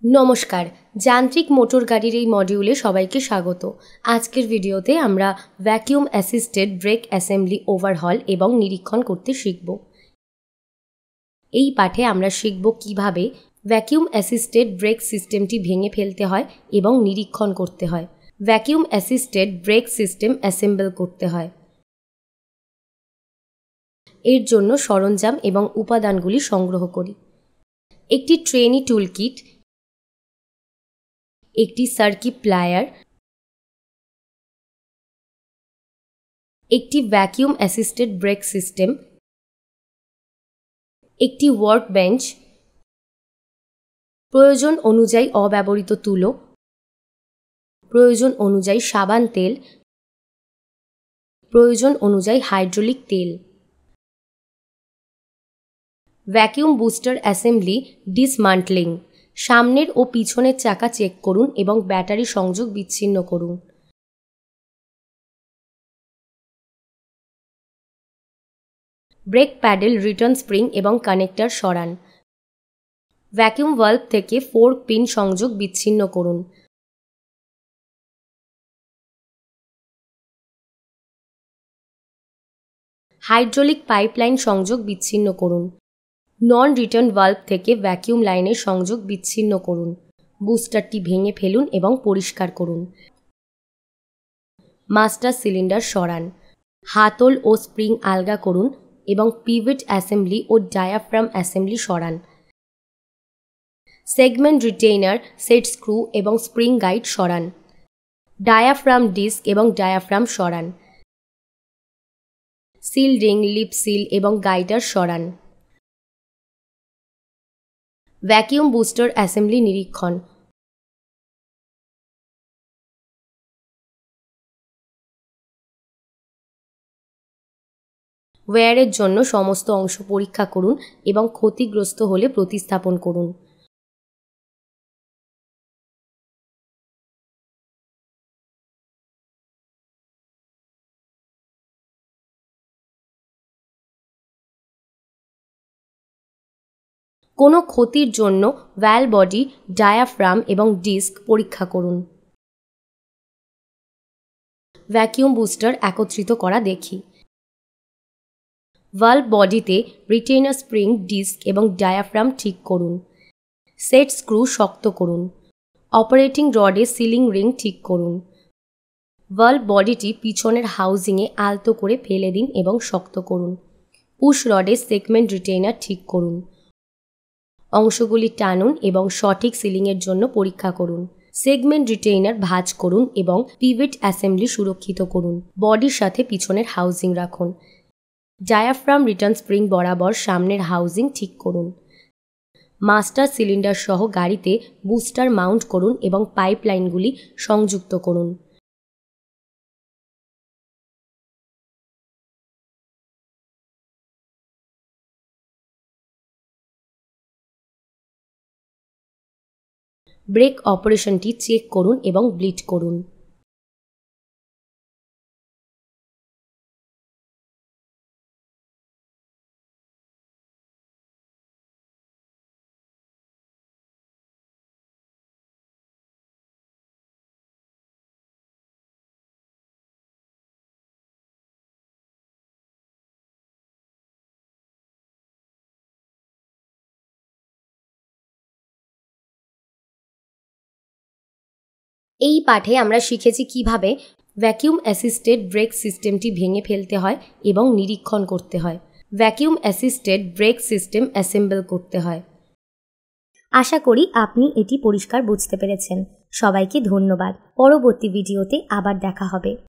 নমস্কার, যান্ত্রিক মোটর গাড়ির এই মডিউলে সবাইকে স্বাগত। আজকের ভিডিওতে আমরা vacuum assisted brake assembly overhaul এবং নিরীক্ষণ করতে শিখব। এই পাঠে আমরা শিখব কিভাবে ভ্যাকিউম অ্যাসিস্টেড ব্রেক সিস্টেমটি ভেঙে ফেলতে হয় এবং নিরীক্ষণ করতে হয়। Vacuum assisted brake system assemble করতে হয়। এর জন্য সরঞ্জাম এবং উপাদানগুলি সংগ্রহ করি। একটি ট্রেনি টুলকিট, একটি সার্কিট প্লায়ার, একটি ভ্যাকিউম অ্যাসিস্টেড ব্রেক সিস্টেম, একটি ওয়ার্ক বেঞ্চ, প্রয়োজন অনুযায়ী অব্যবহৃত তুলো, প্রয়োজন অনুযায়ী সাবান তেল, প্রয়োজন অনুযায়ী হাইড্রোলিক তেল। Vacuum booster assembly dismantling. সামনের ও পিছনের চাকা চেক করুন এবং ব্যাটারি সংযোগ বিচ্ছিন্ন করুন। ব্রেক প্যাডেল রিটার্ন স্প্রিং এবং কানেক্টর সরান। ভ্যাকিউম ভালভ থেকে 4 পিন সংযোগ বিচ্ছিন্ন করুন। হাইড্রোলিক পাইপলাইন সংযোগ বিচ্ছিন্ন করুন। নন রিটার্ন ভালভ থেকে ভ্যাকিউম লাইনের সংযোগ বিচ্ছিন্ন করুন। বুস্টারটি ভেঙে ফেলুন এবং পরিষ্কার করুন। মাস্টার সিলিন্ডার সরান। হাতল ও স্প্রিং আলগা করুন এবং পিভট অ্যাসেম্বলি ও ডায়াফ্রাম অ্যাসেম্বলি সরান। সেগমেন্ট রিটেইনার, সেট স্ক্রু এবং স্প্রিং গাইড সরান। ডায়াফ্রাম ডিস্ক এবং ডায়াফ্রাম সরান। সিল রিং, লিপ সিল এবং গাইডার সরান। ভ্যাকিউম বুস্টার অ্যাসেম্বলি নিরীক্ষণ। ওয়্যারের জন্য সমস্ত অংশ পরীক্ষা করুন এবং ক্ষতিগ্রস্ত হলে প্রতিস্থাপন করুন। কোনো ক্ষতির জন্য ভ্যালভ বডি, ডায়াফ্রাম এবং ডিস্ক পরীক্ষা করুন। ভ্যাকিউম বুস্টার একত্রিত করা দেখি। ভালভ বডিতে রিটেইনার স্প্রিং, ডিস্ক এবং ডায়াফ্রাম ঠিক করুন। সেট স্ক্রু শক্ত করুন। অপারেটিং রডে সিলিং রিং ঠিক করুন। ভালভ বডিটি পিছনের হাউজিংয়ে আলতো করে ফেলে দিন এবং শক্ত করুন। পুশ রডে সেগমেন্ট রিটেইনার ঠিক করুন। অংশগুলি টানুন এবং সঠিক সিলিংয়ের জন্য পরীক্ষা করুন। সেগমেন্ট রিটেইনার ভাঁজ করুন এবং পিভট অ্যাসেম্বলি সুরক্ষিত করুন। বডির সাথে পিছনের হাউজিং রাখুন। ডায়াফ্রাম রিটার্ন স্প্রিং বরাবর সামনের হাউজিং ঠিক করুন। মাস্টার সিলিন্ডার সহ গাড়িতে বুস্টার মাউন্ট করুন এবং পাইপলাইনগুলি সংযুক্ত করুন। ব্রেক অপারেশনটি চেক করুন এবং ব্লিড করুন। এই পাঠে আমরা শিখেছি কিভাবে ভ্যাকিউম অ্যাসিস্টেড ব্রেক সিস্টেমটি ভেঙে ফেলতে হয় এবং নিরীক্ষণ করতে হয়। Vacuum assisted brake system assemble করতে হয়। আশা করি আপনি এটি পরিষ্কার বুঝতে পেরেছেন। সবাইকে ধন্যবাদ। পরবর্তী ভিডিওতে আবার দেখা হবে।